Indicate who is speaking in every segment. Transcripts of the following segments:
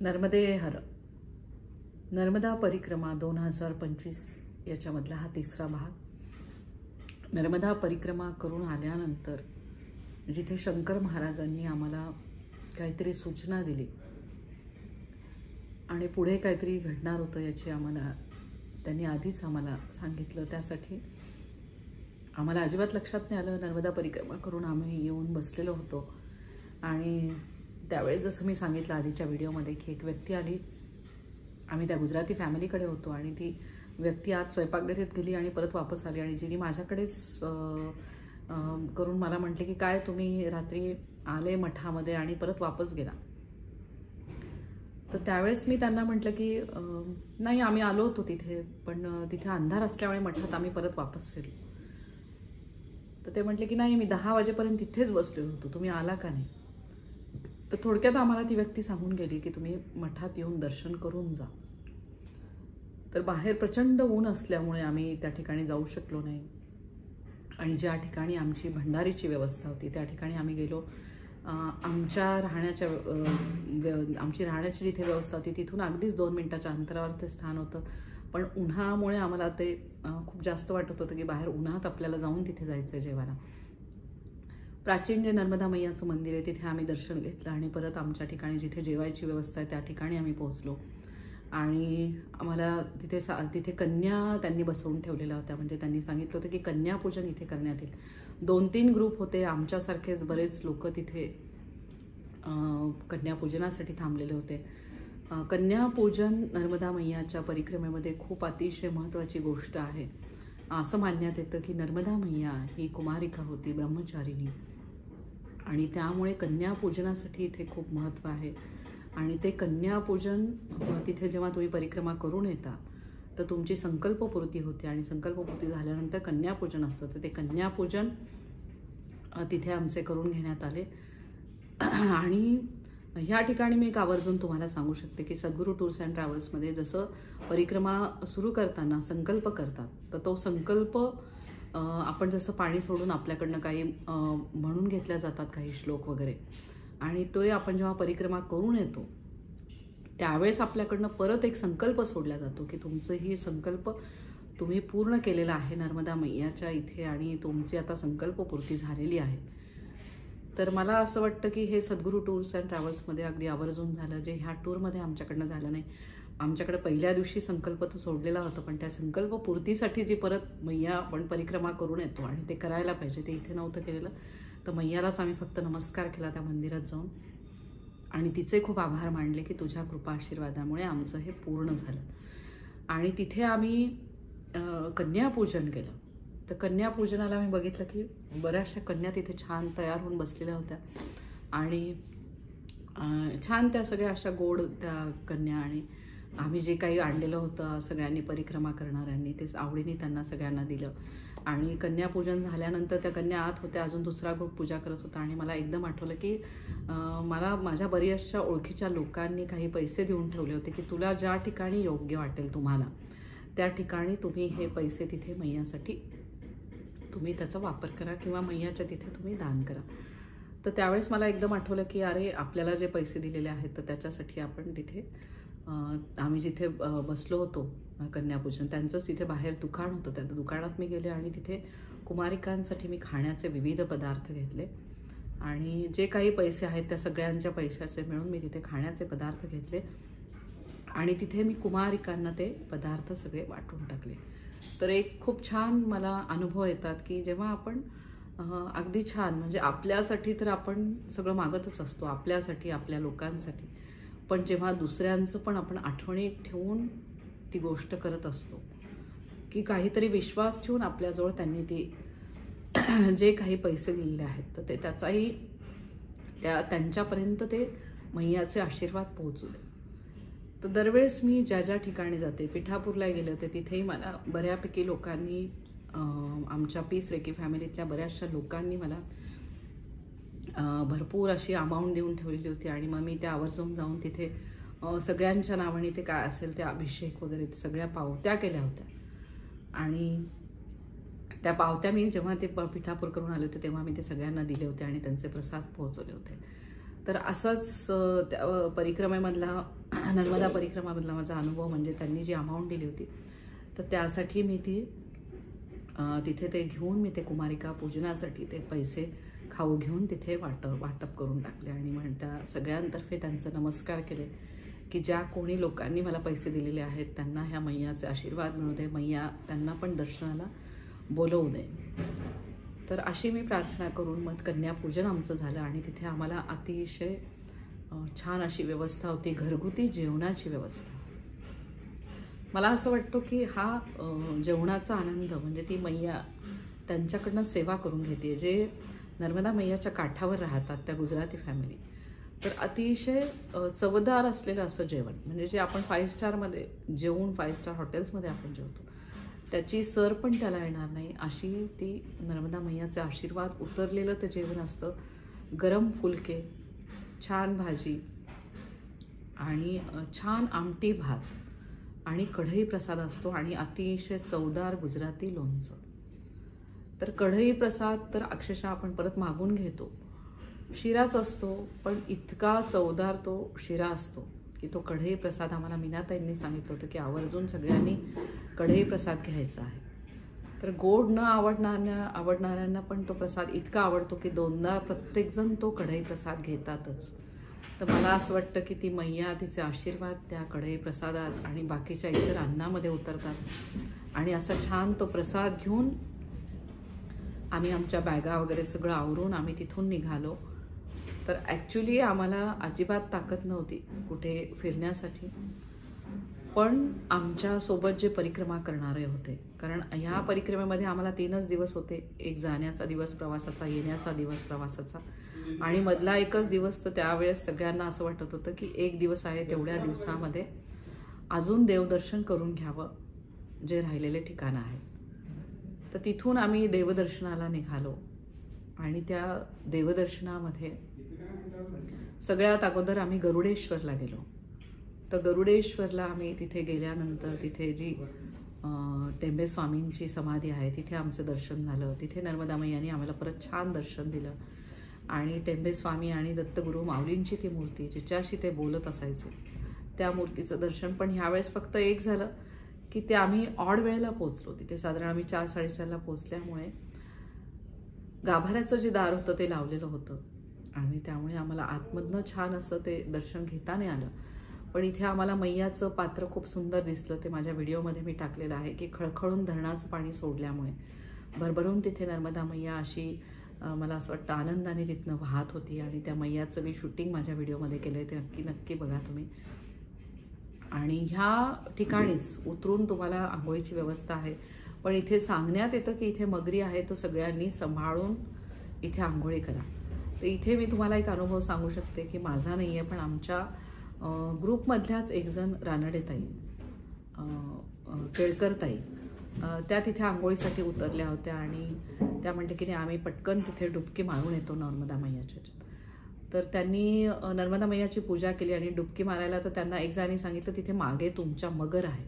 Speaker 1: नर्मदे हर नर्मदा परिक्रमा 2025 याच्यामधला हा तिसरा भाग। नर्मदा परिक्रमा करून आल्यानंतर जिथे शंकर महाराजांनी आम्हाला काहीतरी सूचना दिली आणि पुढे काहीतरी घडणार होतं याची आम्हाला त्यांनी आधीच आम्हाला सांगितलं। त्यासाठी आम्हाला अजिबात लक्षात नाही आलं। नर्मदा परिक्रमा करून आम्ही येऊन बसलेलो होतो आणि त्यावेळेस जसं मी सांगितलं आधीच्या व्हिडिओमध्ये की एक व्यक्ती आली। आम्ही त्या गुजराती फॅमिलीकडे होतो आणि ती व्यक्ती आज स्वयंपाकघरीत गेली आणि परत वापस आली आणि जिने माझ्याकडेच करून मला म्हटले की काय तुम्ही रात्री आले मठामध्ये आणि परत वापस गेला। तर त्यावेळेस मी त्यांना म्हटलं की नाही आम्ही आलो होतो तिथे, पण तिथे अंधार असल्यामुळे मठात आम्ही परत वापस फिरलो। तर ते म्हटले की नाही मी 10 वाजेपर्यंत तिथेच बसलो होतो, तुम्ही आला का नाही। तर थोडक्यात आम्हाला ती व्यक्ती सांगून गेली की तुम्ही मठात येऊन दर्शन करून जा। तर बाहेर प्रचंड ऊन असल्यामुळे आम्ही त्या ठिकाणी जाऊ शकलो नाही आणि ज्या ठिकाणी आमची भंडारीची व्यवस्था होती त्या ठिकाणी आम्ही गेलो। आमची राहण्याची जिथे व्यवस्था होती तिथून अगदीच 2 मिनिटाच्या अंतरावर ते स्थान होतं, पण उन्हामुळे आम्हाला ते खूप जास्त वाटत होतं की बाहेर उन्हात आपल्याला जाऊन तिथे जायचं आहे जेवायला। प्राचीन जे नर्मदा मैयाचं मंदिर आहे तिथे आम्ही दर्शन घेतलं आणि परत आमच्या ठिकाणी जिथे जेवायची व्यवस्था आहे त्या ठिकाणी आम्ही पोहोचलो आणि आम्हाला तिथे कन्या त्यांनी बसवून ठेवलेल्या होत्या। म्हणजे त्यांनी सांगितलं होतं की कन्यापूजन इथे करण्यात येईल। 2-3 ग्रुप होते, आमच्यासारखेच बरेच लोक तिथे कन्यापूजनासाठी थांबलेले होते। कन्यापूजन नर्मदा मैयाच्या परिक्रमेमध्ये खूप अतिशय महत्त्वाची गोष्ट आहे। असं मानण्यात येतं की नर्मदा मैया ही कुमारिका होती, ब्रह्मचारिणी, आणि त्यामुळे कन्यापूजनासाठी इथे खूप महत्त्व आहे। आणि ते कन्यापूजन तिथे जेव्हा तुम्ही परिक्रमा करून येता तर तुमची संकल्पपूर्ती होते आणि संकल्पपूर्ती झाल्यानंतर कन्यापूजन असतं। तर ते कन्यापूजन तिथे आमचे करून घेण्यात आले। आणि ह्या ठिकाणी मी एक आवर्जून तुम्हाला सांगू शकते की सद्गुरू टूर्स अँड ट्रॅव्हल्समध्ये जसं परिक्रमा सुरू करताना संकल्प करतात, तर तो संकल्प आपण जसं पाणी सोडून आपल्याकडनं काही म्हणून घेतल्या जातात काही श्लोक वगैरे, आणि तो आपण जेव्हा परिक्रमा करून येतो त्यावेळेस आपल्याकडनं परत एक संकल्प सोडला जातो की तुमचं ही संकल्प तुम्ही पूर्ण केलेला आहे नर्मदा मैयाच्या इथे आणि तुमची आता संकल्पपूर्ती झालेली आहे। तर मला असं वाटतं की हे सद्गुरू टूर्स अँड ट्रॅव्हल्समध्ये अगदी आवर्जून झालं, जे ह्या टूरमध्ये आमच्याकडनं झालं नाही। आमच्याकडे पहिल्या दिवशी संकल्प तो सोडलेला होता, पण त्या संकल्पपूर्तीसाठी जी परत मैया आपण परिक्रमा करून येतो आणि ते करायला पाहिजे ते इथे नव्हतं केलेलं। तर मैयालाच आम्ही फक्त नमस्कार केला त्या मंदिरात जाऊन आणि तिचे खूप आभार मानले की तुझ्या कृपा आशीर्वादामुळे आमचं हे पूर्ण झालं। आणि तिथे आम्ही कन्यापूजन केलं। तर कन्यापूजनाला मी बघितलं की बऱ्याचशा कन्या तिथे छान तयार होऊन बसलेल्या होत्या आणि छान त्या सगळ्या अशा गोड त्या कन्या, आणि आम्ही जे काही आणलेलं होतं सगळ्यांनी परिक्रमा करणाऱ्यांनी ते आवडीने त्यांना सगळ्यांना दिलं। आणि कन्यापूजन झाल्यानंतर त्या कन्या आत होत्या, अजून दुसरा ग्रुप पूजा करत होता आणि मला एकदम आठवलं की मला माझ्या बऱ्याचशा ओळखीच्या लोकांनी काही पैसे देऊन ठेवले होते की तुला ज्या ठिकाणी योग्य वाटेल तुम्हाला त्या ठिकाणी तुम्ही हे पैसे तिथे मैयासाठी तुम्ही त्याचा वापर करा किंवा मैयाच्या तिथे तुम्ही दान करा। तर त्यावेळेस मला एकदम आठवलं की अरे आपल्याला जे पैसे दिलेले आहेत तर त्याच्यासाठी आपण तिथे आम्ही जिथे बसलो होतो कन्यापूजन त्यांचंच तिथे बाहेर दुकान होतं, त्या दुकानात मी गेले आणि तिथे कुमारिकांसाठी मी खाण्याचे विविध पदार्थ घेतले आणि जे काही पैसे आहेत त्या सगळ्यांच्या पैशाचे मिळून मी तिथे खाण्याचे पदार्थ घेतले आणि तिथे मी कुमारिकांना ते पदार्थ सगळे वाटून टाकले। तर एक खूप छान मला अनुभव येतात की जेव्हा आपण अगदी छान म्हणजे आपल्यासाठी तर आपण सगळं मागतच असतो, आपल्यासाठी आपल्या लोकांसाठी, पण जेव्हा दुसऱ्यांचं पण आपण आठवणीत ठेवून ती गोष्ट करत असतो की काहीतरी विश्वास ठेवून आपल्याजवळ त्यांनी ती जे काही पैसे दिलेले आहेत तर ते त्याचाही त्यांच्यापर्यंत ते मैयाचे आशीर्वाद पोहोचू दे। तर दरवेळेस मी ज्या ज्या ठिकाणी जाते, पिठापूरला गेले होते तिथेही मला बऱ्यापैकी लोकांनी आमच्या पीस रेकी फॅमिलीच्या बऱ्याचशा लोकांनी मला भरपूर अशी अमाऊंट देऊन ठेवलेली होती आणि मग मी त्या आवर्जून जाऊन तिथे सगळ्यांच्या नावाने ते काय असेल ते अभिषेक वगैरे सगळ्या पावत्या केल्या होत्या आणि त्या पावत्या मी जेव्हा ते पिठापूर करून आले होते तेव्हा मी ते सगळ्यांना दिले होते आणि त्यांचे प्रसाद पोहोचवले होते। तर असाच त्या परिक्रमेमधला नर्मदा परिक्रमामधला माझा अनुभव म्हणजे त्यांनी जी अमाऊंट दिली होती तर त्यासाठी मी तिथे ते घेऊन मी ते कुमारिका पूजनासाठी ते पैसे खाऊ घेऊन तिथे वाटप करून टाकले आणि त्या सगळ्यांतर्फे त्यांचे नमस्कार केले की ज्या कोणी लोकांनी मला पैसे दिलेले आहेत त्यांना ह्या मैयाचे आशीर्वाद मिळू दे, मैया त्यांना पण दर्शनाला बोलवू दे. तर अशी मी प्रार्थना करून मग कन्यापूजन आमचं झालं आणि तिथे आम्हाला अतिशय छान अशी व्यवस्था होती, घरगुती जेवणाची व्यवस्था. मला असं वाटतं की हा जेवणाचा आनंद म्हणजे ती मैया त्यांच्याकडनं सेवा करून घेते. जे नर्मदा मैयाच्या काठावर राहतात त्या गुजराती फॅमिली, तर अतिशय चवदार असलेलं असं जेवण म्हणजे जे आपण 5 स्टारमध्ये जेवून 5 स्टार हॉटेल्समध्ये आपण जेवतो त्याची सर पण त्याला येणार नाही अशी ती नर्मदा मैयाचे आशीर्वाद उतरलेलं ते जेवण असतं. गरम फुलके, छान भाजी आणि छान आमटी भात आणि कढई प्रसाद असतो आणि अतिशय चवदार गुजराती लोणचं. तर कढई प्रसाद तर अक्षरशः आपण परत मागून घेतो. शिराच असतो पण इतका चवदार तो शिरा असतो की तो कढई प्रसाद आम्हाला मीनाताईंनी सांगितलं होतं की आवर्जून सगळ्यांनी कढई प्रसाद घ्यायचा आहे. तर गोड न आवडणाऱ्यांना पण तो प्रसाद इतका आवडतो की 2दा प्रत्येकजण तो कढई प्रसाद घेतातच. तर मला असं वाटतं की ती मैया तिचे आशीर्वाद त्या कढई प्रसादात आणि बाकीच्या इतर अन्नामध्ये उतरतात आणि असा छान तो प्रसाद घेऊन आम्ही आमच्या बॅगा वगैरे सगळं आवरून आम्ही तिथून निघालो. तर ॲक्च्युली आम्हाला अजिबात ताकद नव्हती कुठे फिरण्यासाठी, पण आमच्यासोबत जे परिक्रमा करणारे होते, कारण ह्या परिक्रमेमध्ये आम्हाला 3च दिवस होते. एक जाण्याचा दिवस प्रवासाचा, येण्याचा दिवस प्रवासाचा आणि मधला एकच दिवस. तर त्यावेळेस सगळ्यांना असं वाटत होतं की 1 दिवस आहे, तेवढ्या दिवसामध्ये अजून देवदर्शन करून घ्यावं जे राहिलेले ठिकाणं आहेत. तर तिथून आम्ही देवदर्शनाला निघालो आणि त्या देवदर्शनामध्ये सगळ्यात अगोदर आम्ही गरुडेश्वरला गेलो. तर गरुडेश्वरला आम्ही तिथे गेल्यानंतर तिथे जी टेंबे स्वामींची समाधी आहे तिथे आमचं दर्शन झालं. तिथे नर्मदा मैयाने आम्हाला परत छान दर्शन दिलं आणि टेंबे स्वामी आणि दत्तगुरू माऊलींची ती मूर्ती जिच्याशी ते बोलत असायचे त्या मूर्तीचं दर्शन पण ह्यावेळेस फक्त एक झालं की ते आम्ही ऑड वेळेला पोचलो. तिथे साधारण आम्ही 4-4:30ला पोचल्यामुळे गाभाऱ्याचं जे दार होतं ते लावलेलं होतं आणि त्यामुळे आम्हाला आतमधनं छान असं ते दर्शन घेता नाही आलं. पण इथे आम्हाला मैयाचं पात्र खूप सुंदर दिसलं. ते माझ्या व्हिडिओमध्ये मी टाकलेलं आहे की खळखळून धरणाचं पाणी सोडल्यामुळे भरभरून तिथे नर्मदा मैया अशी मला असं वाटतं आनंदाने तिथनं वाहत होती आणि त्या मैयाचं मी शूटिंग माझ्या व्हिडिओमध्ये केलं आहे, ते नक्की बघा तुम्ही. आणि ह्या ठिकाणीच उतरून तुम्हाला आंघोळीची व्यवस्था आहे, पण इथे सांगण्यात येतं की इथे मगरी आहे, तो सगळ्यांनी सांभाळून इथे आंघोळी करा. तर इथे मी तुम्हाला एक अनुभव सांगू शकते की माझा नाही आहे, पण आमच्या ग्रुपमधल्याच एक जण रानडेताई, केळकरताई, त्या तिथे आंघोळीसाठी उतरल्या होत्या आणि त्या म्हणते की नाही आम्ही पटकन तिथे डुबकी मारून येतो नर्मदा मैयाच्या. तर त्यांनी नर्मदा मैयाची पूजा केली आणि डुबकी मारायला तर त्यांना एक जणांनी सांगितलं तिथे मागे तुमच्या मगर आहे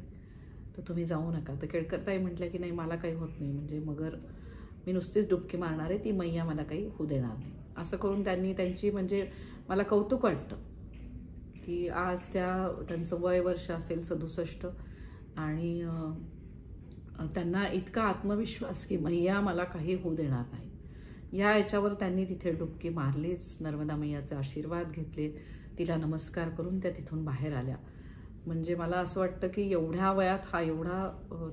Speaker 1: तर तुम्ही जाऊ नका. तर केळकरताई म्हटलं की नाही मला काही होत नाही, म्हणजे मगर मी नुसतीच डुबकी मारणार आहे, ती मैया मला काही होऊ देणार नाही. असं करून त्यांची म्हणजे मला कौतुक वाटतं की आज त्यांचं वय वर्ष असेल 67 आणि त्यांना इतका आत्मविश्वास की मैया मला काही होऊ देणार नाही. याच्यावर त्यांनी तिथे डुबकी मारलीच, नर्मदा मैयाचे आशीर्वाद घेतले, तिला नमस्कार करून त्या तिथून बाहेर आल्या. म्हणजे मला असं वाटतं की एवढ्या वयात हा एवढा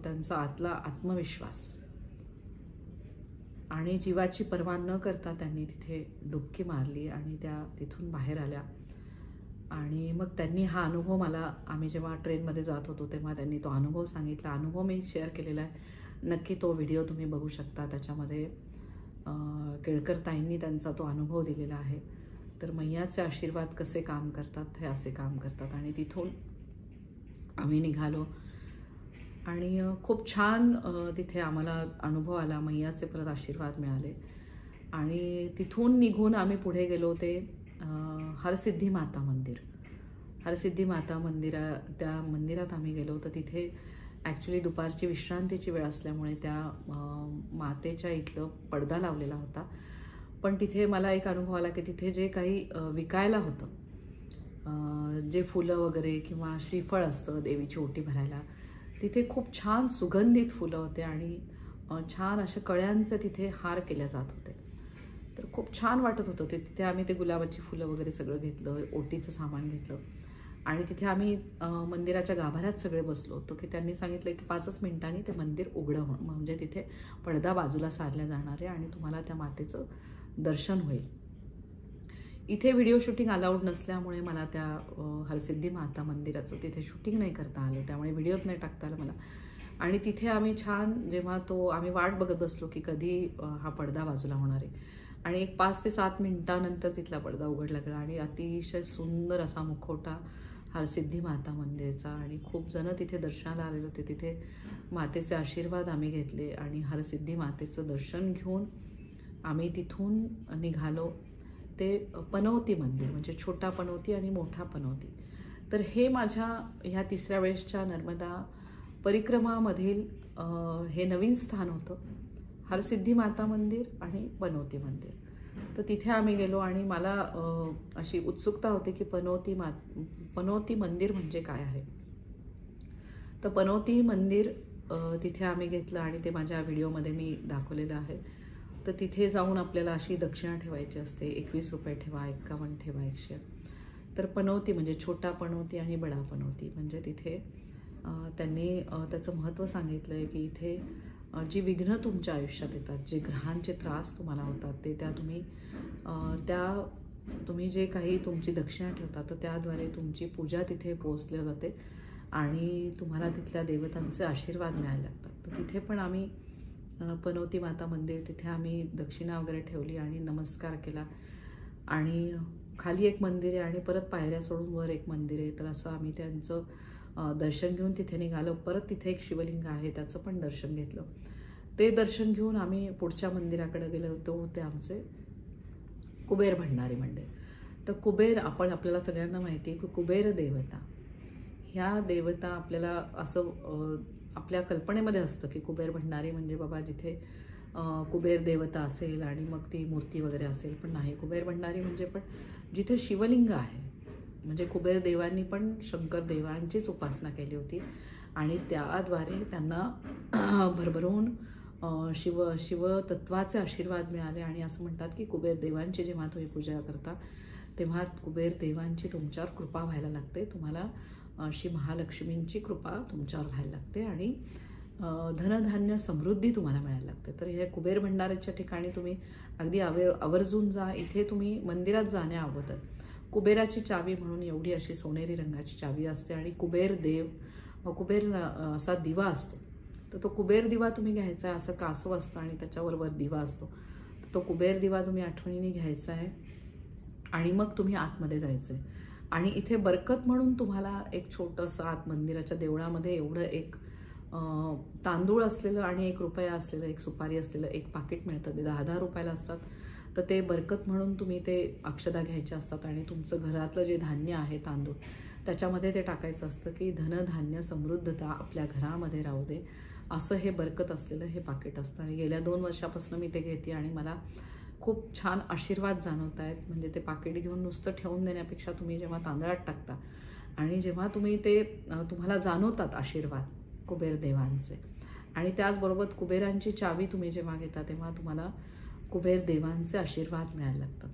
Speaker 1: त्यांचा आतला आत्मविश्वास आणि जीवाची पर्वा न करता त्यांनी तिथे डुबकी मारली आणि त्या तिथून बाहेर आल्या. आणि मग त्यांनी हा अनुभव मला, आम्ही जेव्हा ट्रेनमध्ये जात होतो तेव्हा त्यांनी तो अनुभव सांगितला. अनुभव मी शेअर केलेला आहे, नक्की तो व्हिडिओ तुम्ही बघू शकता. त्याच्यामध्ये केळकरताईंनी त्यांचा तो अनुभव दिलेला आहे. तर मैयाचे आशीर्वाद कसे काम करतात हे असे काम करतात. आणि तिथून आम्ही निघालो आणि खूप छान तिथे आम्हाला अनुभव आला, मैयाचे परत आशीर्वाद मिळाले. आणि तिथून निघून आम्ही पुढे गेलो ते हरसिद्धी माता मंदिर. हरसिद्धी माता त्या मंदिरात आम्ही गेलो. तर तिथे ॲक्च्युली दुपारची विश्रांतीची वेळ असल्यामुळे त्या मातेच्या इथलं पडदा लावलेला होता, पण तिथे मला एक अनुभव आला की तिथे जे काही विकायला होतं, जे फुलं वगैरे किंवा श्रीफळ असतं देवीची ओटी भरायला, तिथे खूप छान सुगंधित फुलं होते आणि छान अशा कळ्यांचे तिथे हार केल्या जात होते. तर खूप छान वाटत होतं ते. तिथे आम्ही ते गुलाबाची फुलं वगैरे सगळं घेतलं, ओटीचं सामान घेतलं आणि तिथे आम्ही मंदिराच्या गाभाऱ्यात सगळे बसलो होतो की त्यांनी सांगितलं की 5च मिनिटांनी ते मंदिर उघडं म्हणजे तिथे पडदा बाजूला सारला जाणार आहे आणि तुम्हाला त्या मातेचं दर्शन होईल. इथे व्हिडिओ शूटिंग अलाउड नसल्यामुळे मला त्या हरसिद्धी माता मंदिराचं तिथे शूटिंग नाही करता आलं, त्यामुळे व्हिडिओच नाही टाकता आलं मला. आणि तिथे आम्ही छान जेव्हा आम्ही वाट बघत बसलो की कधी हा पडदा बाजूला होणार आहे आणि एक 5 ते 7 मिनिटानंतर तिथला पडदा उघडला गेला आणि अतिशय सुंदर असा मुखवटा हरसिद्धी माता मंदिरचा आणि खूप जण तिथे दर्शनाला आलेले होते. तिथे मातेचे आशीर्वाद आम्ही घेतले आणि हरसिद्धी मातेचं दर्शन घेऊन आम्ही तिथून निघालो ते पनौती मंदिर, म्हणजे छोटा पनौती आणि मोठा पनौती. तर हे माझ्या ह्या 3ऱ्या वेळेसच्या नर्मदा परिक्रमामधील हे नवीन स्थान होतं, हरसिद्धी माता मंदिर आणि पनौती मंदिर. तर तिथे आम्ही गेलो आणि मला अशी उत्सुकता होती की पनौती मंदिर म्हणजे काय आहे. तर पनौती मंदिर तिथे आम्ही घेतलं आणि ते माझ्या व्हिडिओमध्ये मी दाखवलेलं आहे. तर तिथे जाऊन आपल्याला अशी दक्षिणा ठेवायची असते. 21 रुपये ठेवा, 51 ठेवा, 100. तर पनौती म्हणजे छोटा पनौती आणि बडा पनौती म्हणजे तिथे त्यांनी त्याचं महत्त्व सांगितलं आहे की इथे जी विघ्न तुमच्या आयुष्यात येतात, जे ग्रहांचे त्रास तुम्हाला होतात, ते तुम्ही जे काही तुमची दक्षिणा ठेवता तर त्याद्वारे तुमची पूजा तिथे पोहोचली जाते आणि तुम्हाला तिथल्या देवतांचे आशीर्वाद मिळायला लागतात. तर तिथे पण आम्ही पनौती माता मंदिर, तिथे आम्ही दक्षिणा वगैरे ठेवली आणि नमस्कार केला आणि खाली एक मंदिर आहे आणि परत पायऱ्या सोडून वर एक मंदिर आहे. तर असं आम्ही त्यांचं दर्शन घेऊन तिथे निघालो. परत तिथे एक शिवलिंग आहे, त्याचं पण दर्शन घेतलं. ते दर्शन घेऊन आम्ही पुढच्या मंदिराकडे गेलो होतो, ते आमचे कुबेर भंडारी मंदिर. तर कुबेर आपल्याला सगळ्यांना माहिती आहे की कुबेर देवता ह्या देवता आपल्याला असं आपल्या कल्पनेमध्ये असतं की कुबेर भंडारी म्हणजे बाबा जिथे कुबेर देवता असेल आणि मग ती मूर्ती वगैरे असेल, पण नाही. कुबेर भंडारी म्हणजे पण जिथे शिवलिंग आहे, म्हणजे कुबेर देवांनी पण शंकर देवांचीच उपासना केली होती आणि त्याद्वारे त्यांना भरभरून शिवतत्वाचे आशीर्वाद मिळाले आणि असं म्हणतात की कुबेर देवांची जेव्हा तुम्ही पूजा करता तेव्हा कुबेर देवांची तुमच्यावर कृपा व्हायला लागते, तुम्हाला श्री महालक्ष्मींची कृपा तुमच्यावर व्हायला लागते आणि धनधान्य समृद्धी तुम्हाला मिळायला लागते. तर हे कुबेर भंडाराच्या ठिकाणी तुम्ही अगदी आवर्जून जा. इथे तुम्ही मंदिरात जाण्या अगोदर कुबेराची चावी म्हणून एवढी अशी सोनेरी रंगाची चावी असते आणि कुबेर असा दिवा असतो. तर तो कुबेर दिवा तुम्ही घ्यायचा आहे, असं कासव असतं आणि त्याच्यावर दिवा असतो. तर तो कुबेर दिवा तुम्ही आठवणीने घ्यायचा आहे आणि मग तुम्ही आतमध्ये जायचं आहे. आणि इथे बरकत म्हणून तुम्हाला एक छोटंसं आत मंदिराच्या देवळामध्ये एवढं एक तांदूळ असलेलं आणि 1 रुपया असलेलं, एक सुपारी असलेलं एक पाकिट मिळतं. ते 10-10 रुपयाला असतात. तर ते बरकत म्हणून तुम्ही ते अक्षदा घ्यायच्या असतात आणि तुमचं घरातलं जे धान्य आहे तांदूळ त्याच्यामध्ये ते टाकायचं असतं की धनधान्य समृद्धता आपल्या घरामध्ये राहू दे, असं हे बरकत असलेलं हे पाकिट असतं. आणि गेल्या 2 वर्षापासून मी ते घेते आणि मला खूप छान आशीर्वाद जाणवत आहेत. म्हणजे ते पाकिट घेऊन नुसतं ठेवून देण्यापेक्षा तुम्ही जेव्हा तांदळात टाकता आणि जेव्हा तुम्ही ते तुम्हाला जाणवतात आशीर्वाद कुबेर देवांचे आणि त्याचबरोबर कुबेरांची चावी तुम्ही जेव्हा घेता तेव्हा तुम्हाला कुबेर देवांचे आशीर्वाद मिळायला लागतात.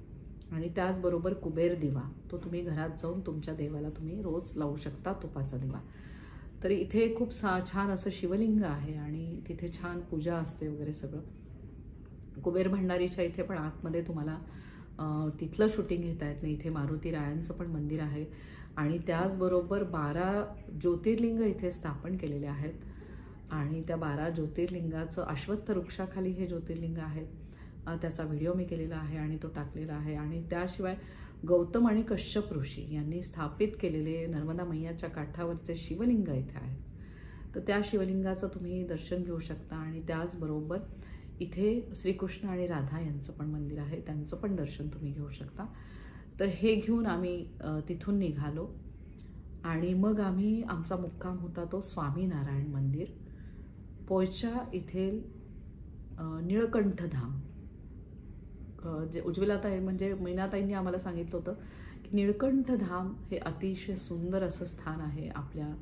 Speaker 1: आणि त्याचबरोबर कुबेर दिवा तो तुम्ही घरात जाऊन तुमच्या देवाला तुम्ही रोज लावू शकता, तुपाचा दिवा. तर इथे खूप छान असं शिवलिंग आहे आणि तिथे छान पूजा असते वगैरे सगळं. कुबेर भंडारीच्या इथे पण आतमध्ये तुम्हाला तिथलं शूटिंग घेता येत नाही. इथे मारुती रायांचं पण मंदिर आहे आणि त्याचबरोबर 12 ज्योतिर्लिंग इथे स्थापन केलेले आहेत आणि त्या 12 ज्योतिर्लिंगाचं अश्वत्थ वृक्षाखाली हे ज्योतिर्लिंग आहेत. त्याचा व्हिडिओ मी केलेला आहे आणि तो टाकलेला आहे. आणि त्याशिवाय गौतम आणि कश्यप ऋषी यांनी स्थापित केलेले नर्मदा मैयाच्या काठावरचे शिवलिंग इथे आहेत. तर त्या शिवलिंगाचं तुम्ही दर्शन घेऊ शकता आणि त्याचबरोबर इथे श्रीकृष्ण आणि राधा यांचं पण मंदिर आहे, त्यांचं पण दर्शन तुम्ही घेऊ शकता. तर हे घेऊन आम्ही तिथून निघालो आणि मग आमचा मुक्काम होता तो स्वामीनारायण मंदिर, पोयच्या इथे निळकंठधाम. जे उज्ज्वलाताई म्हणजे मीनाताईंनी आम्हाला सांगितलं होतं की निळकंठ धाम हे अतिशय सुंदर असं स्थान आहे. आपल्या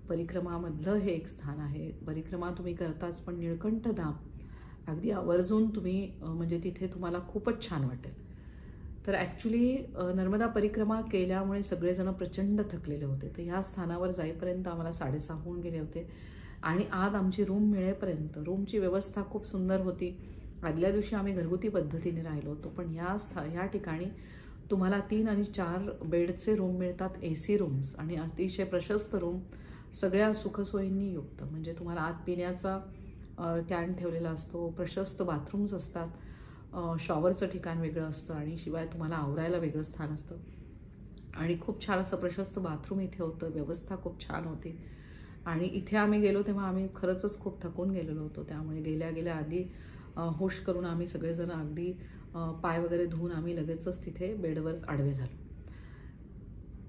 Speaker 1: परिक्रमामधलं हे एक स्थान आहे. परिक्रमा तुम्ही करताच, पण निळकंठ धाम अगदी आवर्जून तुम्ही म्हणजे तिथे तुम्हाला खूपच छान वाटेल. तर ॲक्च्युली नर्मदा परिक्रमा केल्यामुळे सगळेजण प्रचंड थकलेले होते. तर ह्या स्थानावर जाईपर्यंत आम्हाला 6:30 होऊन गेले होते आणि आज आमची रूम मिळेपर्यंत रूमची व्यवस्था खूप सुंदर होती. आदल्या दिवशी आम्ही घरगुती पद्धतीने राहिलो होतो, पण ह्या ठिकाणी तुम्हाला 3 आणि 4 बेडचे रूम मिळतात, AC रूम्स आणि अतिशय प्रशस्त रूम, सगळ्या सुखसोयींनी युक्त. म्हणजे तुम्हाला आत पिण्याचा कॅन ठेवलेला असतो, प्रशस्त बाथरूम्स असतात, शॉवरचं ठिकाण वेगळं असतं आणि शिवाय तुम्हाला आवरायला वेगळं स्थान असतं आणि खूप छान असं प्रशस्त बाथरूम इथे होतं. व्यवस्था खूप छान होती आणि इथे आम्ही गेलो तेव्हा आम्ही खरंच खूप थकून गेलेलो होतो. त्यामुळे गेल्या आधी होश करून आम्ही सगळेजण अगदी पाय वगैरे धुवून आम्ही लगेचच तिथे बेडवर आडवे झालो.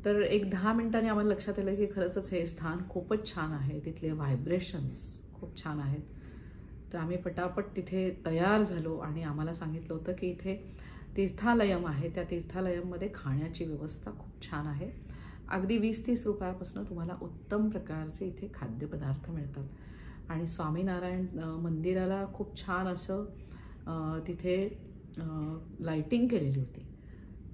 Speaker 1: तर एक 10 मिनिटांनी आम्हाला लक्षात आलं की खरंच हे स्थान खूपच छान आहे. तिथले व्हायब्रेशन्स खूप छान आहेत. तर आम्ही पटापट तिथे तयार झालो आणि आम्हाला सांगितलं होतं की इथे तीर्थालयम आहे. त्या तीर्थालयममध्ये खाण्याची व्यवस्था खूप छान आहे. अगदी 20-30 रुपयापासून तुम्हाला उत्तम प्रकारचे इथे खाद्यपदार्थ मिळतात आणि स्वामीनारायण मंदिराला खूप छान असं तिथे लाइटिंग केलेली होती.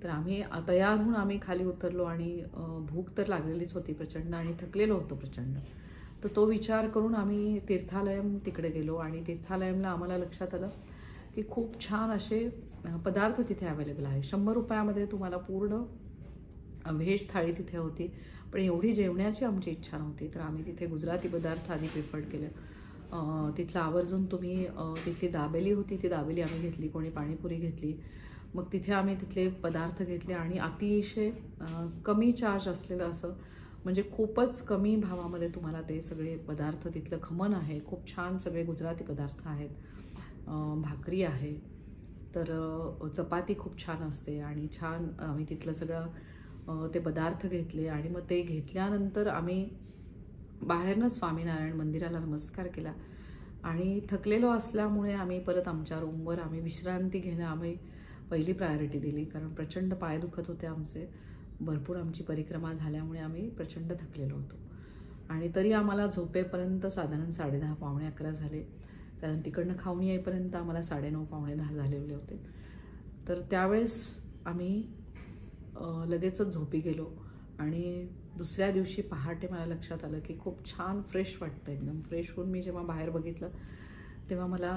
Speaker 1: तर आम्ही तयार होऊन आम्ही खाली उतरलो आणि भूक तर लागलेलीच होती प्रचंड आणि थकलेलो होतो प्रचंड. तर तो विचार करून आम्ही तीर्थालयम तिकडे गेलो आणि तीर्थालयमला आम्हाला लक्षात आलं की खूप छान असे पदार्थ तिथे अवेलेबल आहे. 100 रुपयामध्ये तुम्हाला पूर्ण व्हेज थाळी तिथे होती, पण एवढी जेवण्याची आमची इच्छा नव्हती. तर आम्ही तिथे गुजराती पदार्थ आधी प्रिफर्ड केले. तिथलं आवर्जून तुम्ही तिथली दाबेली होती, ती दाबेली आम्ही घेतली, कोणी पाणीपुरी घेतली. मग तिथे आम्ही तिथले पदार्थ घेतले आणि अतिशय कमी चार्ज असलेलं असं म्हणजे खूपच कमी भावामध्ये तुम्हाला ते सगळे पदार्थ, तिथलं खमण आहे, खूप छान सगळे गुजराती पदार्थ आहेत, भाकरी आहे, तर चपाती खूप छान असते आणि छान आम्ही तिथलं सगळं ते पदार्थ घेतले आणि मग ते घेतल्यानंतर आम्ही बाहेरनं स्वामीनारायण मंदिराला नमस्कार केला आणि थकलेलो असल्यामुळे आम्ही परत आमच्या रूमवर आम्ही विश्रांती घेणं आम्ही पहिली प्रायोरिटी दिली, कारण प्रचंड पाय दुखत होते आमचे. भरपूर आमची परिक्रमा झाल्यामुळे आम्ही प्रचंड थकलेलो होतो आणि तरी आम्हाला झोपेपर्यंत साधारण 10:30 पावणे 11 झाले, कारण तिकडनं खाऊन येईपर्यंत आम्हाला 9:30 पावणे 10 झालेले होते. तर त्यावेळेस आम्ही लगेचच झोपी गेलो आणि दुसऱ्या दिवशी पहाटे मला लक्षात आलं की खूप छान फ्रेश वाटतं. एकदम फ्रेश होऊन मी जेव्हा बाहेर बघितलं तेव्हा मला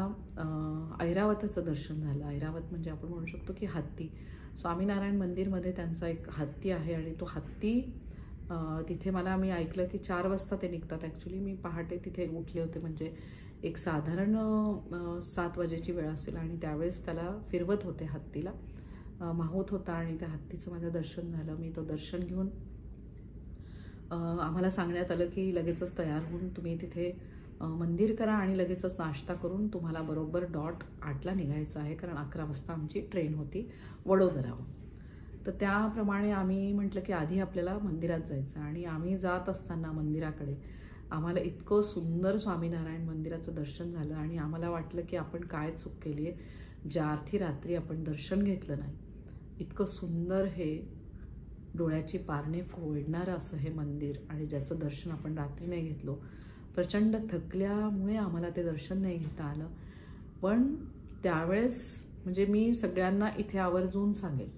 Speaker 1: ऐरावताचं दर्शन झालं. ऐरावत म्हणजे आपण म्हणू शकतो की हत्ती. स्वामीनारायण मंदिरमध्ये त्यांचा एक हत्ती आहे आणि तो हत्ती तिथे मी ऐकलं की 4 वाजता ते निघतात. ॲक्च्युली मी पहाटे तिथे उठले होते, म्हणजे एक साधारण 7 वाजेची वेळ असेल आणि त्यावेळेस त्याला फिरवत होते, हत्तीला माहूत होता आणि त्या हत्तीचं माझं दर्शन झालं. मी तो दर्शन घेऊन आम्हाला सांगण्यात आलं की लगेचच तयार होऊन तुम्ही तिथे मंदिर करा आणि लगेचच नाश्ता करून तुम्हाला बरोबर डॉट 8ला निघायचं आहे, कारण 11 वाजता आमची ट्रेन होती वडोदराहून. तर त्याप्रमाणे आम्ही म्हटलं की आधी आपल्याला मंदिरात जायचं आणि आम्ही जात असताना मंदिराकडे आम्हाला इतकं सुंदर स्वामीनारायण मंदिराचं दर्शन झालं आणि आम्हाला वाटलं की आपण काय चूक केली आहे, ज्या अर्थी रात्री आपण दर्शन घेतलं नाही. इतकं सुंदर हे डोळ्याची पारणे फोडणारं असं हे मंदिर आणि ज्याचं दर्शन आपण रात्री नाही घेतलो. प्रचंड थकल्यामुळे आम्हाला ते दर्शन नाही घेता आलं. पण त्यावेळेस म्हणजे मी सगळ्यांना इथे आवर्जून सांगेल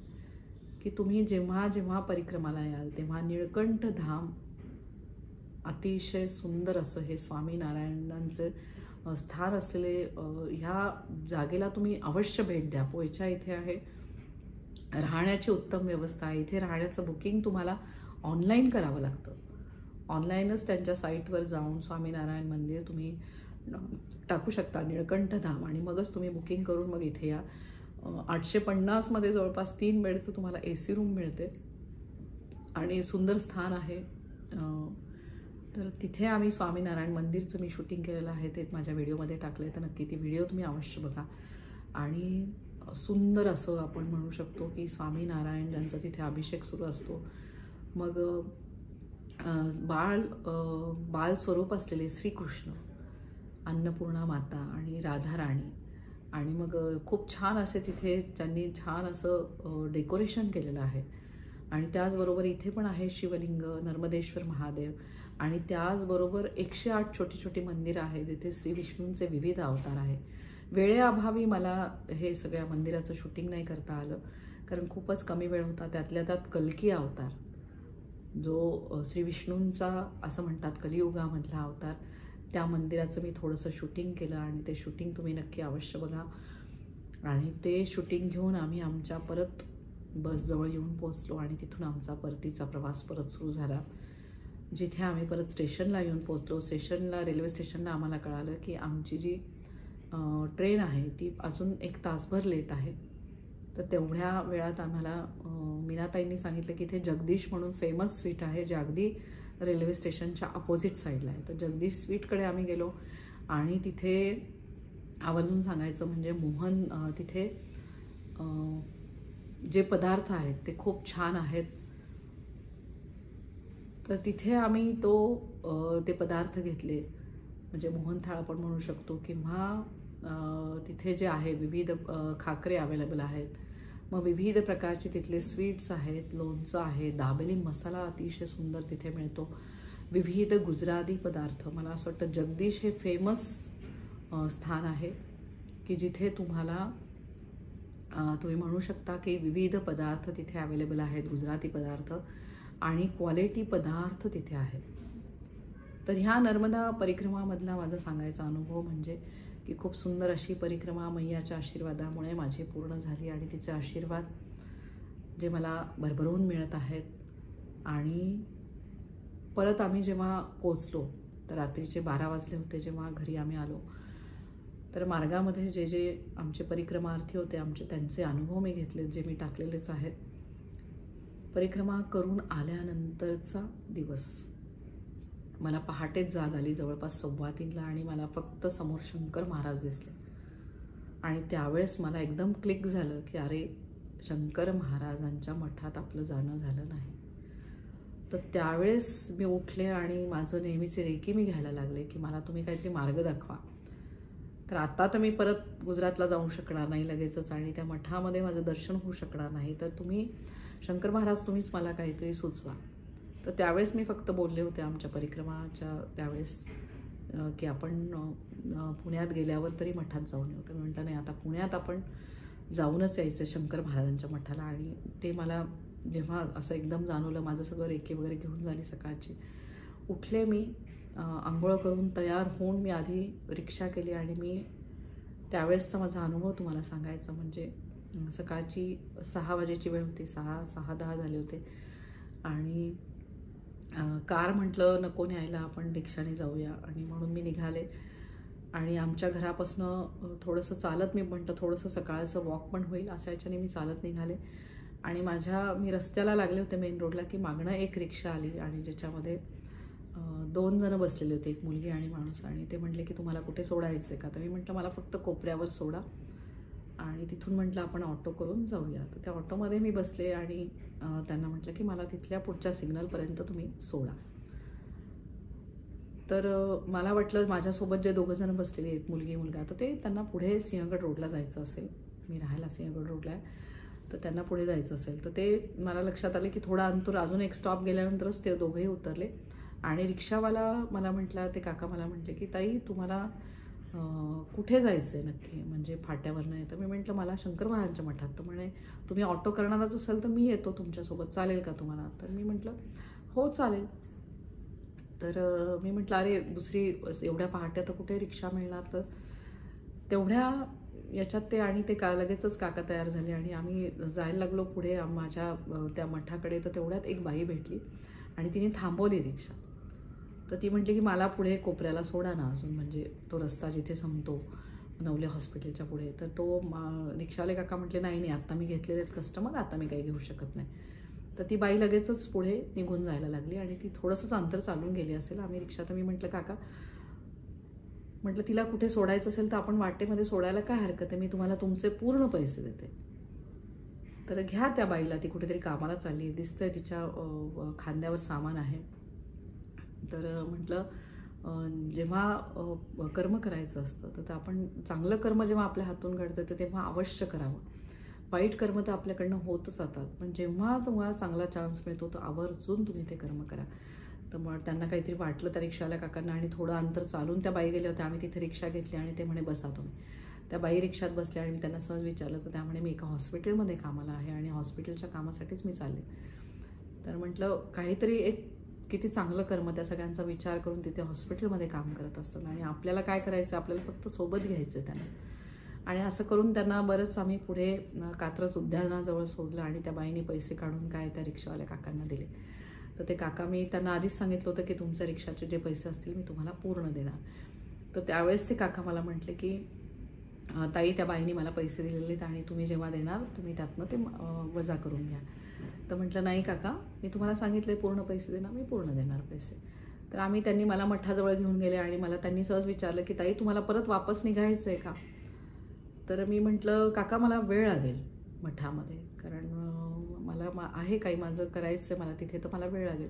Speaker 1: की तुम्ही जेव्हा जेव्हा परिक्रमाला याल तेव्हा निळकंठ धाम अतिशय सुंदर असं हे स्वामीनारायणांचे स्थान असलेले ह्या जागेला तुम्ही अवश्य भेट द्या. पोयच्या इथे आहे, राहण्याची उत्तम व्यवस्था आहे. इथे राहण्याचं बुकिंग तुम्हाला ऑनलाईन करावं लागतं. ऑनलाईनच त्यांच्या साईटवर जाऊन स्वामीनारायण मंदिर तुम्ही टाकू शकता निळकंठ धाम आणि मगच तुम्ही बुकिंग करून मग इथे या. 850मध्ये जवळपास 3 बेडचं तुम्हाला AC रूम मिळते आणि सुंदर स्थान आहे. तर तिथे आम्ही स्वामीनारायण मंदिरचं मी शूटिंग केलेलं आहे, ते माझ्या व्हिडिओमध्ये टाकलं आहे, तर नक्की ती व्हिडिओ तुम्ही अवश्य बघा. आणि सुंदर असं आपण म्हणू शकतो की स्वामीनारायण ज्यांचा तिथे अभिषेक सुरू असतो. मग बाल स्वरूप असलेले श्रीकृष्ण, अन्नपूर्णा माता आणि राधा राणी आणि मग खूप छान असे तिथे त्यांनी छान असं डेकोरेशन केलेलं आहे. आणि त्याचबरोबर इथे पण आहे शिवलिंग, नर्मदेश्वर महादेव, आणि त्याचबरोबर 108 छोटी छोटी मंदिरं आहेत जिथे श्री विष्णूंचे विविध अवतार आहे. वेळेअभावी मला हे सगळ्या मंदिराचं शूटिंग नाही करता आलं, कारण खूपच कमी वेळ होता. त्यातल्या त्यात कल्की अवतार, जो श्री विष्णूंचा असं म्हणतात कलियुगामधला अवतार, त्या मंदिराचं मी थोडंसं शूटिंग केलं आणि ते शूटिंग तुम्ही नक्की अवश्य बघा. आणि ते शूटिंग घेऊन आम्ही आमच्या परत बसजवळ येऊन पोचलो आणि तिथून आमचा परतीचा प्रवास परत सुरू झाला. जिथे आम्ही परत स्टेशनला येऊन पोचलो. रेल्वे स्टेशनला आम्हाला कळालं की आमची जी ट्रेन आहे ती अजून 1 तासभर लेट आहे. तर तेवढ्या वेळात आम्हाला मीनाताईंनी सांगितलं की इथे जगदीश म्हणून फेमस स्वीट आहे, जे अगदी रेल्वे स्टेशनच्या अपोजिट साईडला आहे. तर जगदीश स्वीटकडे आम्ही गेलो आणि तिथे आवर्जून सांगायचं म्हणजे मोहन तिथे जे पदार्थ आहेत ते खूप छान आहेत. तर तिथे आम्ही ते पदार्थ घेतले, म्हणजे मोहनथाळ आपण म्हणू शकतो, किंवा तिथे जे आहे विविध खाकरे अवेलेबल आहेत. मग विविध प्रकारचे तिथले स्वीट्स आहेत, लोणचं आहे, दाबेली मसाला अतिशय सुंदर तिथे मिळतो, विविध गुजराती पदार्थ. मला असं वाटतं जगदीश हे फेमस स्थान आहे की जिथे तुम्ही म्हणू शकता की विविध पदार्थ तिथे अवेलेबल आहेत, गुजराती पदार्थ आणि क्वालिटी पदार्थ तिथे आहेत. तर ह्या नर्मदा परिक्रमामधला माझा सांगायचा अनुभव म्हणजे की खूप सुंदर अशी परिक्रमा मैयाच्या आशीर्वादामुळे माझी पूर्ण झाली आणि तिचे आशीर्वाद जे मला भरभरून मिळत आहेत. आणि परत आम्ही जेव्हा पोचलो तर रात्रीचे 12 वाजले होते जेव्हा घरी आम्ही आलो. तर मार्गामध्ये जे जे आमचे परिक्रमार्थी होते त्यांचे अनुभव मी घेतले, जे मी टाकलेलेच आहेत. परिक्रमा करून आल्यानंतरचा दिवस मला पहाटेच जाग आली, जवळपास 2:15ला, आणि मला फक्त समोर शंकर महाराज दिसले. आणि त्यावेळेस मला एकदम क्लिक झालं की अरे, शंकर महाराजांच्या मठात आपलं जाणं झालं नाही. तर त्यावेळेस मी उठले आणि माझं नेहमीचे रेकी मी घ्यायला लागले की मला तुम्ही काहीतरी मार्ग दाखवा. तर आता तर मी परत गुजरातला जाऊ शकणार नाही लगेचच आणि त्या मठामध्ये माझं दर्शन होऊ शकणार नाही. तर तुम्ही शंकर महाराज तुम्हीच मला काहीतरी सुचवा. तर त्यावेळेस मी फक्त बोलले होते आमच्या परिक्रमाच्या त्यावेळेस की आपण पुण्यात गेल्यावर तरी मठात जाऊन येऊ. तर मी म्हटलं नाही, आता पुण्यात आपण जाऊनच यायचं शंकर महाराजांच्या मठाला. आणि ते मला जेव्हा असं एकदम जाणवलं, माझं सगळं रेकी वगैरे घेऊन झाली सकाळची. उठले मी, आंघोळ करून तयार होऊन मी आधी रिक्षा केली आणि मी त्यावेळेसचा माझा अनुभव तुम्हाला सांगायचा म्हणजे सकाळची 6 वाजेची वेळ होती, 6:10 झाले होते. आणि कार म्हटलं नको न्यायला, आपण रिक्षाने जाऊया. आणि म्हणून मी निघाले आणि आमच्या घरापासनं थोडंसं चालत, मी म्हटलं थोडंसं सकाळचं वॉक पण होईल अशा ह्याच्याने मी चालत निघाले. आणि मी रस्त्याला लागले होते मेन रोडला की मागणं एक रिक्षा आली आणि ज्याच्यामध्ये 2 जण बसलेले होते, एक मुलगी आणि माणूस. आणि ते म्हटले की तुम्हाला कुठे सोडायचं आहे का? तर मी म्हटलं मला फक्त कोपऱ्यावर सोडा आणि तिथून म्हटलं आपण ऑटो करून जाऊया. तर त्या ऑटोमध्ये मी बसले आणि त्यांना म्हटलं की मला तिथल्या पुढच्या सिग्नलपर्यंत तुम्ही सोडा. तर मला वाटलं माझ्यासोबत जे 2 जण बसलेले आहेत, मुलगी मुलगा, तर ते त्यांना पुढे सिंहगड रोडला जायचं असेल. मी राहायला सिंहगड रोडला आहे, तर त्यांना पुढे जायचं असेल. तर ते मला लक्षात आले की थोडा अंतर अजून एक स्टॉप गेल्यानंतरच ते दोघेही उतरले. आणि रिक्षावाला मला म्हटला, ते काका मला म्हटले की ताई तुम्हाला कुठे जायचं आहे नक्की, म्हणजे फाट्यावरनं आहे. तर मी म्हटलं मला शंकर महाराजांच्या मठात. तर म्हणे तुम्ही ऑटो करणारच असाल तर मी येतो तुमच्यासोबत, चालेल का तुम्हाला? तर मी म्हटलं हो चालेल. तर मी म्हटलं अरे दुसरी एवढ्या पहाटे तर कुठे रिक्षा मिळणार. तर तेवढ्या याच्यात ते आणि ते लगेचच काका तयार झाले आणि आम्ही जायला लागलो पुढे माझ्या त्या मठाकडे. तर तेवढ्यात एक बाई भेटली आणि तिने थांबवली रिक्षा. तर ती म्हटली की मला पुढे कोपऱ्याला सोडा ना अजून, म्हणजे तो रस्ता जिथे संपतो नवले हॉस्पिटलच्या पुढे. तर तो रिक्षावाले काका म्हटले नाही नाही, आता मी घेतलेले आहेत कस्टमर, आता मी काही घेऊ शकत नाही. तर ती बाई लगेचच पुढे निघून जायला लागली आणि ती थोडंसंच अंतर चालून गेली असेल आम्ही रिक्षा. तर मी म्हटलं काका, म्हटलं तिला कुठे सोडायचं असेल तर आपण वाटेमध्ये सोडायला काय हरकत आहे, मी तुम्हाला तुमचे पूर्ण पैसे देते. तर घ्या त्या बाईला, ती कुठेतरी कामाला चालली, दिसतंय तिच्या खांद्यावर सामान आहे. तर म्हटलं जेव्हा कर्म करायचं असतं तर आपण चांगलं कर्म जेव्हा आपल्या हातून घडतं तर तेव्हा अवश्य करावं. वाईट कर्म तर आपल्याकडनं होतच जातात, पण जेव्हा तुम्हाला चांगला चान्स मिळतो तर आवर्जून तुम्ही ते कर्म करा. तर मग त्यांना काहीतरी वाटलं त्या रिक्षावाल्या काकांना आणि थोडं अंतर चालून त्या बाई गेल्या होत्या. आम्ही तिथे रिक्षा घेतली आणि ते म्हणे बसा तुम्ही. त्या बाई रिक्षात बसल्या आणि मी त्यांना सहज विचारलं तर त्यामुळे मी एका हॉस्पिटलमध्ये कामाला आहे आणि हॉस्पिटलच्या कामासाठीच मी चालले. तर म्हटलं काहीतरी एक किती चांगलं कर्म त्या सगळ्यांचा विचार करून तिथे हॉस्पिटलमध्ये काम करत असतात आणि आपल्याला काय करायचं, आपल्याला फक्त सोबत घ्यायचं त्यांना. आणि असं करून त्यांना बरंच आम्ही पुढे कात्रज उद्यानाजवळ सोडलं आणि त्या बाईने पैसे काढून काय त्या रिक्षावाल्या काकांना दिले. तर ते काका, मी त्यांना आधीच सांगितलं होतं की तुमच्या रिक्षाचे जे पैसे असतील मी तुम्हाला पूर्ण देणार. तर त्यावेळेस ते काका मला म्हटले की ताई त्या बाईने मला पैसे दिलेलेत आणि तुम्ही जेव्हा देणार तुम्ही त्यातनं ते वजा करून घ्या. तर म्हटलं नाही काका, मी तुम्हाला सांगितले पूर्ण पैसे देणार, मी पूर्ण देणार पैसे. तर त्यांनी मला मठाजवळ घेऊन गेले आणि मला त्यांनी सहज विचारलं की ताई तुम्हाला परत वापस निघायचं आहे का. तर मी म्हटलं काका मला वेळ लागेल मठामध्ये, कारण मला आहे काही माझं करायचं आहे मला तिथे, तर मला वेळ लागेल.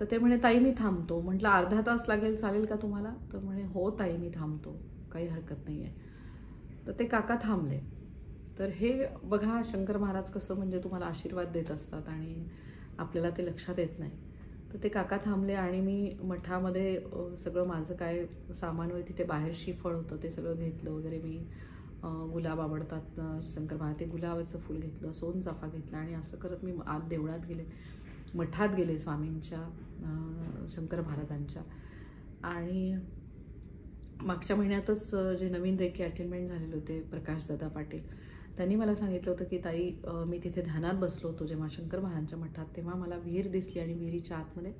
Speaker 1: तर ते म्हणे ताई मी थांबतो. म्हटलं अर्धा तास लागेल, चालेल का तुम्हाला. तर म्हणे हो ताई मी थांबतो, काही हरकत नाही आहे. तर ते काका थांबले. तर हे बघा शंकर महाराज कसं म्हणजे तुम्हाला आशीर्वाद देत असतात आणि आपल्याला ते लक्षात येत नाही. तर ते काका थांबले आणि मी मठामध्ये सगळं माझं काय सामान वगैरे तिथे बाहेर श्रीफळ होतं ते सगळं घेतलं वगैरे. मी गुलाब आवडतात शंकर महाराज, ते गुलाबाचं फूल घेतलं, सोनचाफा घेतला आणि असं करत मी आत देवळात गेले, मठात गेले स्वामींच्या शंकर महाराजांच्या. आणि मागच्या महिन्यातच जे नवीन रेकी अटेंडमेंट झालेले होते प्रकाशदादा पाटील, त्यांनी मला सांगितलं होतं की ताई मी तिथे ध्यानात बसलो होतो जेव्हा शंकर महाराजांच्या मठात, तेव्हा मला विहीर दिसली आणि विहिरीच्या आतमध्ये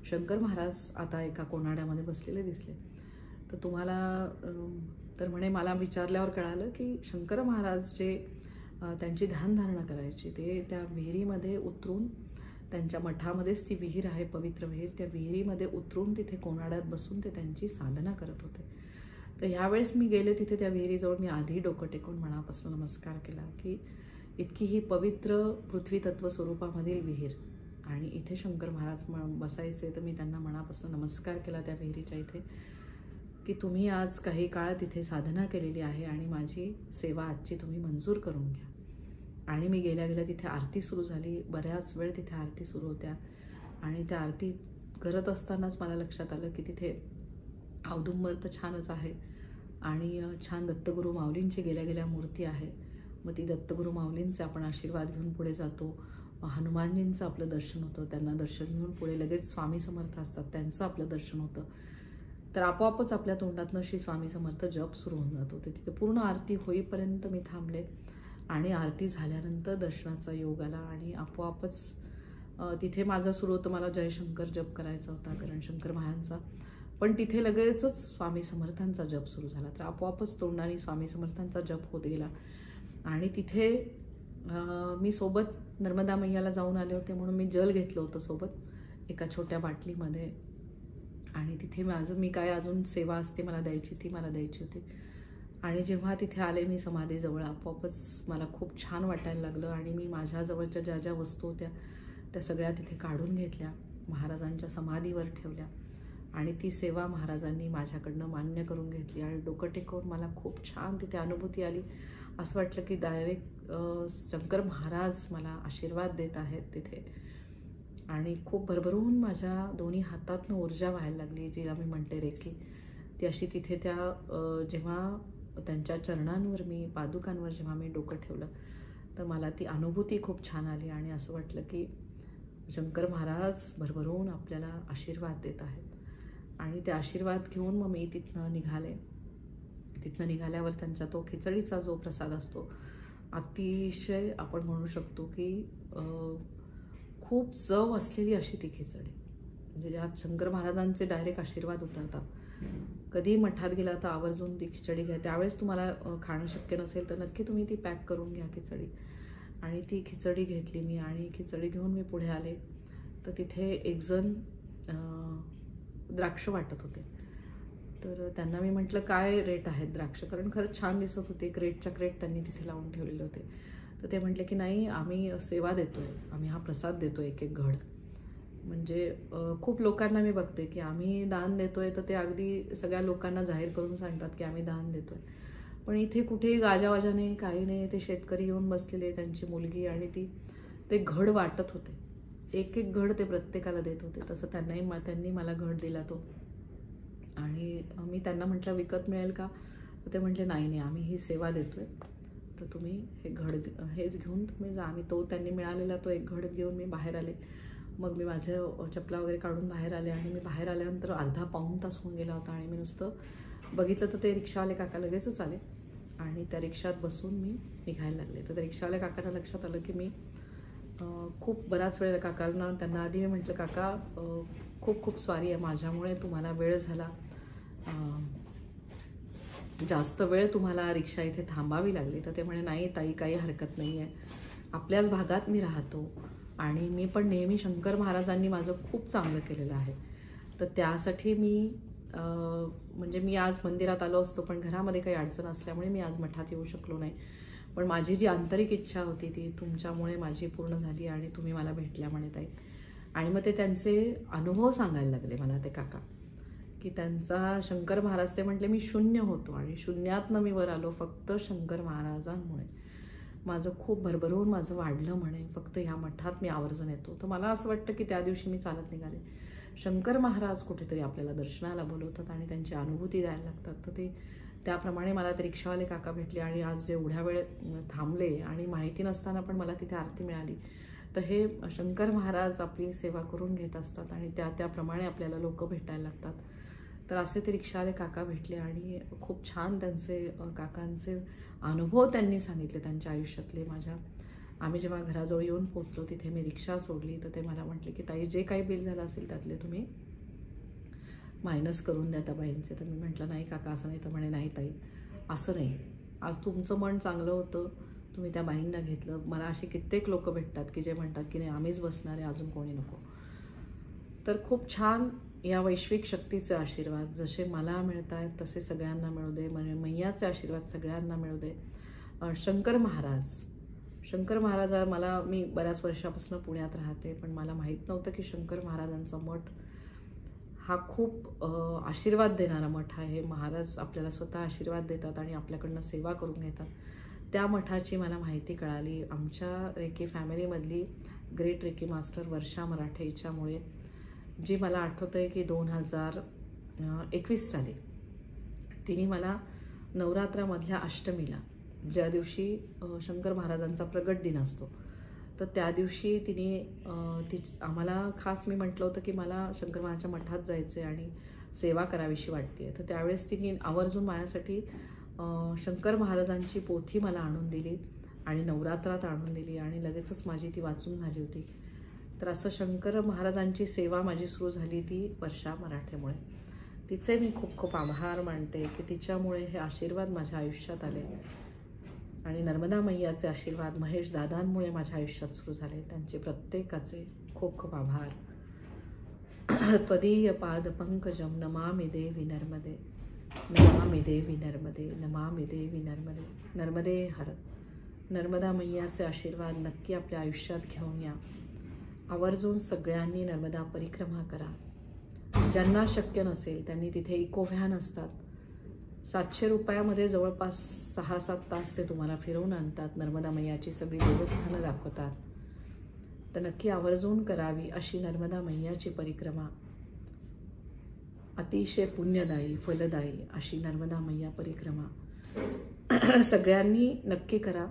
Speaker 1: शंकर महाराज आता एका कोनाड्यामध्ये बसलेले दिसले. तर तुम्हाला तर म्हणे मला विचारल्यावर कळालं की शंकर महाराज जे त्यांची ध्यानधारणा करायची ते त्या विहिरीमध्ये उतरून, त्यांच्या मठामध्येच ती विहीर आहे पवित्र विहीर, त्या विहिरीमध्ये उतरून तिथे कोनाड्यात बसून ते त्यांची साधना करत होते. तर ह्यावेळेस मी गेले तिथे त्या विहिरीजवळ, मी आधी डोकं टेकून मनापासून नमस्कार केला की इतकी ही पवित्र पृथ्वी तत्व स्वरूपामधील विहीर आणि इथे शंकर महाराज बसायचे. तर मी त्यांना मनापासून नमस्कार केला त्या विहिरीच्या इथे की तुम्ही आज काही काळ तिथे साधना केलेली आहे आणि माझी सेवा आजची तुम्ही मंजूर करून घ्या. आणि मी गेल्या गेल्या तिथे आरती सुरू झाली, बऱ्याच वेळ तिथे आरती सुरू होत्या आणि त्या आरती करत असतानाच मला लक्षात आलं की तिथे औदुंबर तर छानच आहे आणि छान दत्तगुरू माऊलींची गेल्या गेल्या मूर्ती आहे. मग ती दत्तगुरू माऊलींचे आपण आशीर्वाद घेऊन पुढे जातो. हनुमानजींचं आपलं दर्शन होतं, त्यांना दर्शन घेऊन पुढे लगेच स्वामी समर्थ असतात त्यांचं आपलं दर्शन होतं. तर आपोआपच आपल्या तोंडातनं श्री स्वामी समर्थ जप सुरू होऊन जातो. तर तिथे पूर्ण आरती होईपर्यंत मी थांबले आणि आरती झाल्यानंतर दर्शनाचा योग आला आणि आपोआपच तिथे माझं सुरू होतं, मला जयशंकर जप करायचा होता कारण शंकर महाराजांचा, पण तिथे लगेचच स्वामी समर्थांचा जप सुरू झाला. तर आपोआपच तोंडाने स्वामी समर्थांचा जप होत गेला आणि तिथे मी सोबत नर्मदा मैयाला जाऊन आले होते म्हणून मी जल घेतलं होतं सोबत एका छोट्या बाटलीमध्ये आणि तिथे मी काय अजून सेवा असते मला द्यायची ती मला द्यायची होती. आणि जेव्हा तिथे आले मी समाधीजवळ, आपोआपच मला खूप छान वाटायला लागलं आणि मी माझ्याजवळच्या ज्या ज्या वस्तू होत्या त्या सगळ्या तिथे काढून घेतल्या, महाराजांच्या समाधीवर ठेवल्या आणि ती सेवा महाराजांनी माझ्याकडनं मान्य करून घेतली आणि डोकं टेकवून मला खूप छान तिथे अनुभूती आली. असं वाटलं की डायरेक्ट शंकर महाराज मला आशीर्वाद देत आहेत तिथे आणि खूप भरभरून माझ्या दोन्ही हातातनं ऊर्जा व्हायला लागली, जिला मी म्हणते रेकी. ती अशी तिथे त्या जेव्हा त्यांच्या चरणांवर मी पादुकांवर जेव्हा मी डोकं ठेवलं तर मला ती अनुभूती खूप छान आली आणि असं वाटलं की शंकर महाराज भरभरून आपल्याला आशीर्वाद देत आहेत. आणि ते आशीर्वाद घेऊन मग मी तिथनं निघाले. तिथनं निघाल्यावर त्यांचा तो खिचडीचा जो प्रसाद असतो अतिशय आपण म्हणू शकतो की खूप चव असलेली अशी ती खिचडी, म्हणजे ज्यात शंकर महाराजांचे डायरेक्ट आशीर्वाद उतरतात. कधी मठात गेला तर आवर्जून ती खिचडी घ्या. त्यावेळेस तुम्हाला खाणं शक्य नसेल तर नक्की तुम्ही ती पॅक करून घ्या खिचडी. आणि ती खिचडी घेतली मी आणि खिचडी घेऊन मी पुढे आले तर तिथे एक जण द्राक्ष वाटत होते. तर त्यांना मी म्हटलं काय रेट आहेत द्राक्ष, कारण खरंच छान दिसत होते, क्रेटच्या क्रेट त्यांनी तिथे लावून ठेवलेले होते. तर ते म्हटले की नाही आम्ही सेवा देतोय, आम्ही हा प्रसाद देतोय एक एक घड. म्हणजे खूप लोकांना मी बघते की आम्ही दान देतोय तर ते अगदी सगळ्या लोकांना जाहीर करून सांगतात की आम्ही दान देतोय, पण इथे कुठेही गाजावाजा नाही, काही नाही. ते शेतकरी येऊन बसलेले, त्यांची मुलगी, आणि ते घड वाटत होते. एक एक घड ते प्रत्येकाला देत होते. तसं त्यांनी मला घड दिला तो. आणि मी त्यांना म्हटलं विकत मिळेल का, तर ते म्हटले नाही नाही, आम्ही ही सेवा देतोय, तर तुम्ही हे घड हेच घेऊन तुम्ही जा. त्यांनी मिळालेला तो एक घड घेऊन मी बाहेर आले. मग मी माझ्या चपला वगैरे काढून बाहेर आले, आणि मी बाहेर आल्यानंतर अर्धा पाऊण तास होऊन गेला होता, आणि मी नुसतं बघितलं तर ते रिक्षावाले काका लगेचच आले आणि त्या रिक्षात बसून मी निघायला लागले. तर त्या रिक्षावाल्या काकांना लक्षात आलं की मी खूप बराच वेळ त्यांना आधी मी म्हटलं काका खूप खूप सॉरी आहे, माझ्यामुळे तुम्हाला वेळ झाला, जास्त वेळ तुम्हाला रिक्षा इथे थांबावी लागली. तर ते म्हणे नाही ताई, काही हरकत नाही आहे, आपल्याच भागात मी राहतो आणि मी पण नेहमी शंकर महाराजांनी माझं खूप चांगलं केलेलं आहे, तर त्यासाठी म्हणजे मी आज मंदिरात आलो असतो, पण घरामध्ये काही अडचण असल्यामुळे मी आज मठात येऊ शकलो नाही, पण माझी जी आंतरिक इच्छा होती ती तुमच्यामुळे माझी पूर्ण झाली आणि तुम्ही मला भेटल्या म्हणे ताई. आणि मग ते त्यांचे अनुभव सांगायला लागले मला ते काका, की त्यांचा शंकर महाराज, ते म्हटले मी शून्य होतो आणि शून्यातनं मी वर आलो फक्त शंकर महाराजांमुळे, माझं खूप भरभरून माझं वाढलं म्हणे, फक्त ह्या मठात मी आवर्जून येतो. तर मला असं वाटतं की त्या दिवशी मी चालत निघाले. शंकर महाराज कुठेतरी आपल्याला दर्शनाला बोलवतात आणि त्यांची अनुभूती द्यायला लागतात. तर ते त्याप्रमाणे मला ते रिक्षावाले काका भेटले आणि आज जे एवढ्या वेळ थांबले आणि माहिती नसताना पण मला तिथे आरती मिळाली. तर हे शंकर महाराज आपली सेवा करून घेत असतात आणि त्याप्रमाणे आपल्याला लोक भेटायला लागतात. तर असे ते रिक्षावाले काका भेटले आणि खूप छान त्यांचे काकांचे अनुभव त्यांनी सांगितले त्यांच्या आयुष्यातले. आम्ही जेव्हा घराजवळ येऊन पोचलो तिथे मी रिक्षा सोडली, तर ते मला म्हटले की ताई जे काही बिल झालं असेल त्यातले तुम्ही मायनस करून द्या त्या बाईंचे. तर मी म्हटलं नाही काका असं नाही. तर म्हणे नाही ताई असं नाही, आज तुमचं मन चांगलं होतं, तुम्ही त्या बाईंना घेतलं. मला असे कित्येक लोक भेटतात की जे म्हणतात की नाही आम्हीच बसणार आहे, अजून कोणी नको. तर खूप छान या वैश्विक शक्तीचे आशीर्वाद जसे मला मिळत आहेत तसे सगळ्यांना मिळू दे, मैयाचे आशीर्वाद सगळ्यांना मिळू दे. शंकर महाराज मी बऱ्याच वर्षापासून पुण्यात राहते, पण मला माहीत नव्हतं की शंकर महाराजांचा मठ हा खूप आशीर्वाद देणारा मठ आहे. महाराज आपल्याला स्वतः आशीर्वाद देतात आणि आपल्याकडनं सेवा करून घेतात. त्या मठाची मला माहिती कळाली आमच्या रेकी फॅमिलीमधली ग्रेट रेकी मास्टर वर्षा मराठे हिच्यामुळे, जी मला आठवतं आहे की 2021 साली तिने मला नवरात्रामधल्या अष्टमीला, ज्या दिवशी शंकर महाराजांचा प्रगट दिन असतो, तर त्या दिवशी तिने आम्हाला खास मी म्हटलं होतं की मला शंकर महाराजांच्या मठात जायचं आहे आणि सेवा करावीशी वाटते. तर त्यावेळेस तिने आवर्जून माझ्यासाठी शंकर महाराजांची पोथी मला आणून दिली आणि नवरात्रात आणून दिली आणि लगेचच माझी ती वाचून झाली होती. तर असं शंकर महाराजांची सेवा माझी सुरू झाली ती वर्षा मराठेमुळे. तिचे मी खूप खूप आभार मानते की तिच्यामुळे हे आशीर्वाद माझ्या आयुष्यात आले आणि नर्मदा मैयाचे आशीर्वाद महेश दादांमुळे माझ्या आयुष्यात सुरू झाले. त्यांचे प्रत्येकाचे खूप खूप आभार. त्वदीय पाद पंकजम नमामि देवी नर्मदे, नमामि देवी नर्मदे, नमामि देवी नर्मदे. नर्मदे हर. नर्मदा मैयाचे आशीर्वाद नक्की आपल्या आयुष्यात घेऊन या. आवर्जून सगळ्यांनी नर्मदा परिक्रमा करा. ज्यांना शक्य नसेल त्यांनी तिथे इको व्हॅन असतात, 700 रुपयामध्ये जवळपास 6-7 तास ते तुम्हाला फिरवून आणतात, नर्मदा मैयाची सगळी देवस्थानं दाखवतात. तर नक्की आवर्जून करावी अशी नर्मदा मैयाची परिक्रमा. अतिशय पुण्यदायी फलदायी अशी नर्मदा मैया परिक्रमा सगळ्यांनी नक्की करा.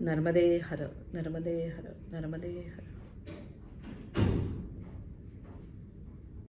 Speaker 1: नर्मदे हर, नर्मदे हर, नर्मदे हर.